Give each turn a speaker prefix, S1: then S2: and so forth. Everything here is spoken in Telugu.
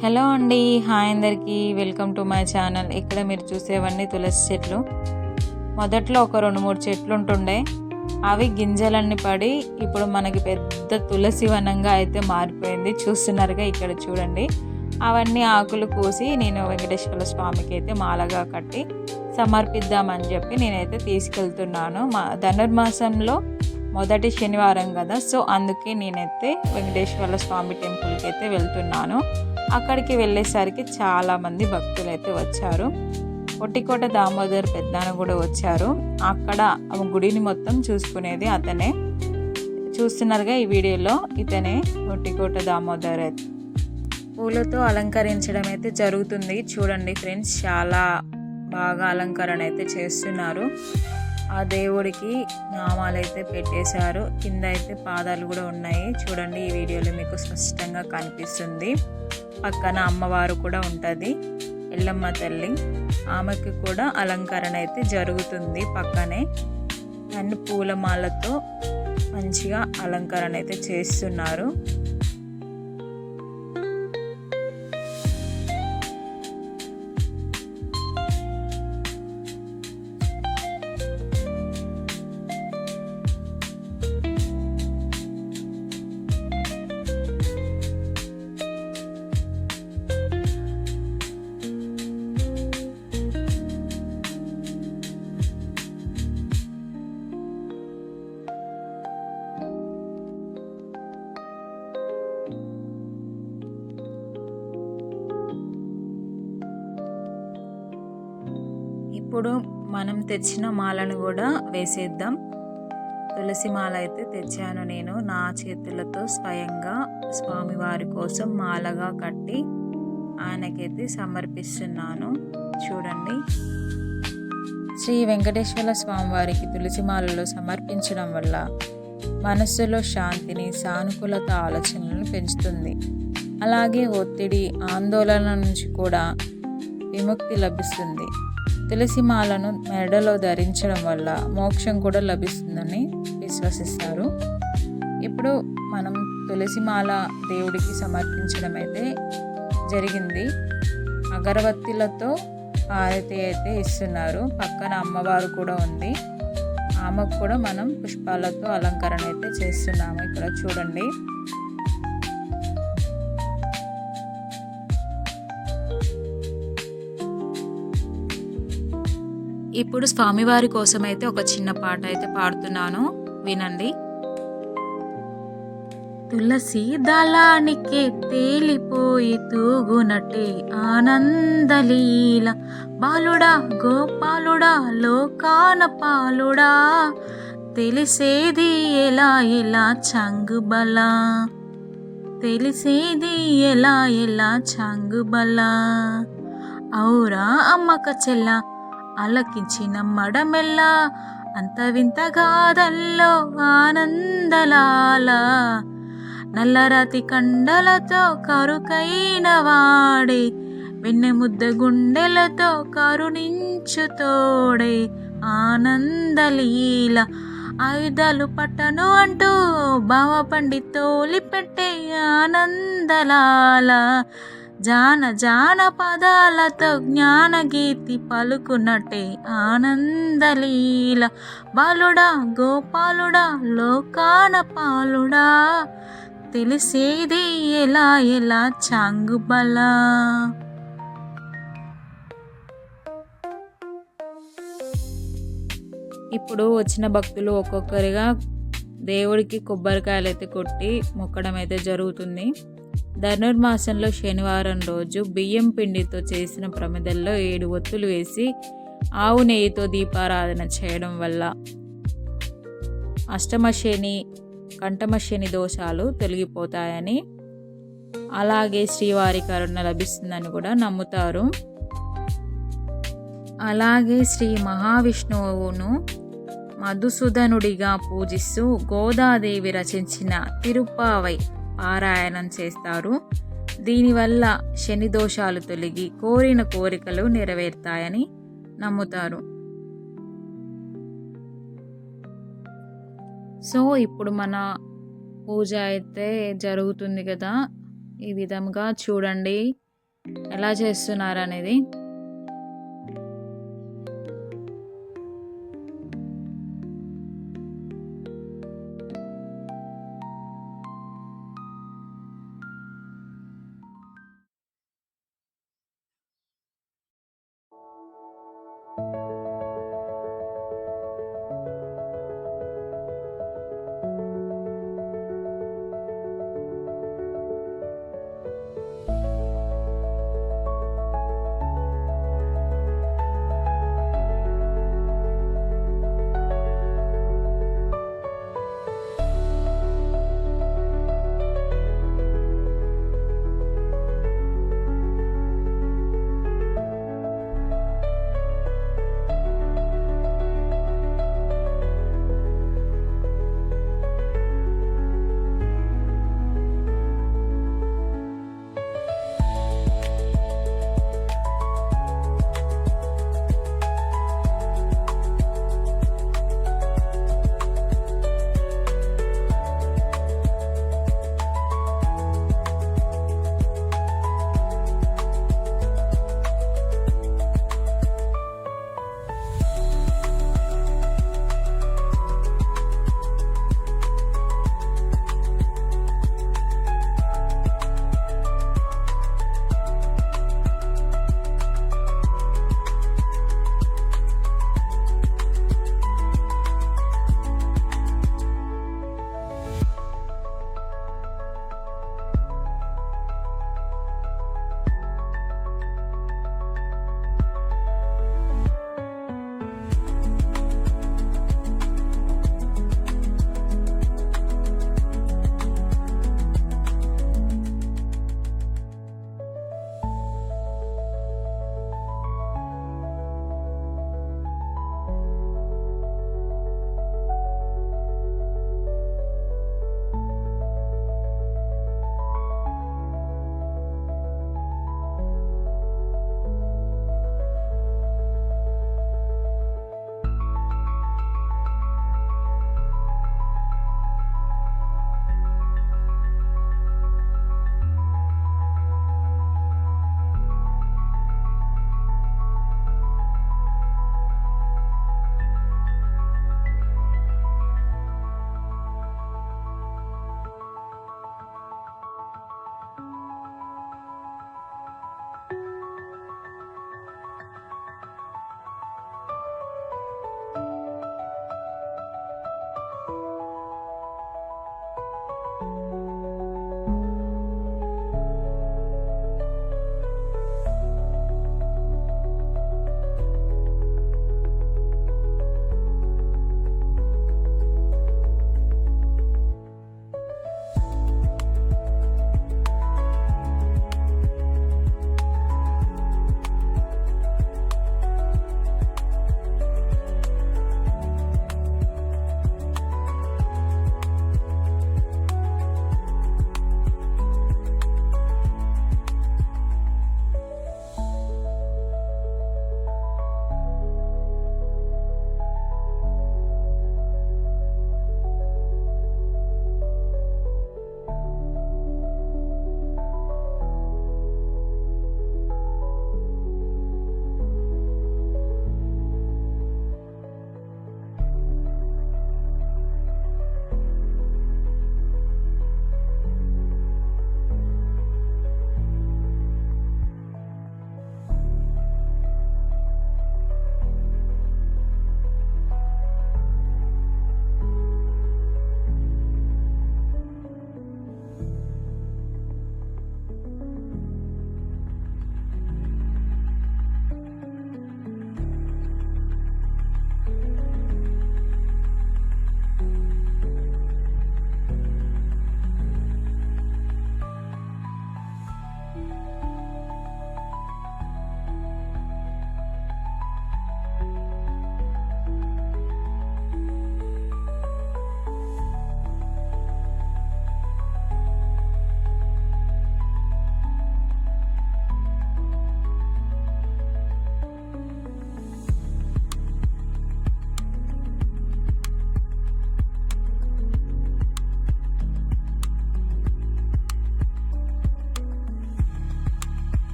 S1: హలో అండి. హాయ్ అందరికీ. Welcome to my channel. ఇక్కడ మీరు చూసేవన్నీ తులసి చెట్లు. మొదట్లో ఒక 2-3 చెట్లు ఉంటుండే. అవి గింజలన్నీ పడి ఇప్పుడు మనకి పెద్ద తులసి వనంగా అయితే మారిపోయింది. చూస్తున్నారుగా ఇక్కడ చూడండి. అవన్నీ ఆకులు కోసి నేను వెంకటేశ్వర స్వామికి అయితే మాలగా కట్టి సమర్పిద్దామని చెప్పి నేనైతే తీసుకెళ్తున్నాను. ధనుర్మాసంలో మొదటి శనివారం కదా, సో అందుకే నేనైతే వెంకటేశ్వర స్వామి టెంపుల్కి అయితే వెళ్తున్నాను. అక్కడికి వెళ్ళేసరికి చాలామంది భక్తులు అయితే వచ్చారు. ఒట్టికోట దామోదర్ పెద్దనాన్న కూడా వచ్చారు. అక్కడ గుడిని మొత్తం చూసుకునేది అతనే. చూస్తున్నారుగా ఈ వీడియోలో, ఇతనే ఒట్టికోట దామోదర్. పూలతో అలంకరించడం అయితే జరుగుతుంది. చూడండి ఫ్రెండ్స్, చాలా బాగా అలంకరణ అయితే చేస్తున్నారు. ఆ దేవుడికి నామాలు అయితే పెట్టేశారు. కింద అయితే పాదాలు కూడా ఉన్నాయి. చూడండి, ఈ వీడియోలో మీకు స్పష్టంగా కనిపిస్తుంది. పక్కన అమ్మవారు కూడా ఉంటుంది, ఎల్లమ్మ తల్లి. ఆమెకి కూడా అలంకరణ అయితే జరుగుతుంది పక్కనే. అండ్ పూలమాలతో మంచిగా అలంకరణ అయితే చేస్తున్నారు. ఇప్పుడు మనం తెచ్చిన మాలను కూడా వేసేద్దాం. తులసి మాల అయితే తెచ్చాను నేను నా చేతులతో స్వయంగా స్వామివారి కోసం మాలగా కట్టి ఆయనకైతే సమర్పిస్తున్నాను. చూడండి, శ్రీ వెంకటేశ్వర స్వామివారికి తులసి మాలలో సమర్పించడం వల్ల మనస్సులో శాంతిని, సానుకూలత ఆలోచనలను పెంచుతుంది. అలాగే ఒత్తిడి, ఆందోళన నుంచి కూడా విముక్తి లభిస్తుంది. తులసి మాలను మెడలో ధరించడం వల్ల మోక్షం కూడా లభిస్తుందని విశ్వసిస్తారు. ఇప్పుడు మనం తులసి మాల దేవుడికి సమర్పించడం అయితే జరిగింది. అగరబత్తిలతో హారతి అయితే ఇస్తున్నారు. పక్కన అమ్మవారు కూడా ఉంది. ఆమెకు కూడా మనం పుష్పాలతో అలంకరణ అయితే చేస్తున్నాము. ఇక్కడ చూడండి, ఇప్పుడు స్వామివారి కోసం అయితే ఒక చిన్న పాట అయితే పాడుతున్నాను, వినండి. తులసి దళానికే తేలిపోయి తూగునటే ఆనందలీల బాలుడా గోపాలుడా లోకాన పాలుడా తెలిసేది ఎలా ఎలా చంగుబలా, తెలిసేది ఎలా ఎలా చంగుబలా. ఔరా అమ్మక చెల్ల అలకించిన మడమెల్లా అంత వింత గాథల్లో ఆనందలాల నల్లరాతి కండలతో కరుకైన వాడే వెన్నెముద్ద గుండెలతో కరుణించుతోడే ఆనందలీల ఆయుధాలు పట్టను అంటూ బావపండి తోలి పెట్టే ఆనందలాల జాన జాన పదాలతో జ్ఞానగీతి పలుకున్నట్టే ఆనందలీల బాలుడా గోపాలుడా లోకాన పాలుడా తెలిసేది ఎలా ఎలా చాంగుబలా. ఇప్పుడు వచ్చిన భక్తులు ఒక్కొక్కరిగా దేవుడికి కొబ్బరికాయలు అయితే కొట్టి మొక్కడం అయితే జరుగుతుంది. ధనుర్మాసంలో శనివారం రోజు బియ్యం పిండితో చేసిన ప్రమిదల్లో 7 ఒత్తులు వేసి ఆవు నెయ్యితో దీపారాధన చేయడం వల్ల అష్టమశని, కంఠమశని దోషాలు తొలగిపోతాయని, అలాగే శ్రీవారి కరుణ లభిస్తుందని కూడా నమ్ముతారు. అలాగే శ్రీ మహావిష్ణువును మధుసూదనుడిగా పూజిస్తూ గోదాదేవి రచించిన తిరుప్పావై పారాయణం చేస్తారు. దీనివల్ల శని దోషాలు తొలగి కోరిన కోరికలు నెరవేరుతాయని నమ్ముతారు. సో ఇప్పుడు మన పూజ అయితే జరుగుతుంది కదా, ఈ విధంగా చూడండి. ఎలా చేస్తున్నారు అనేది.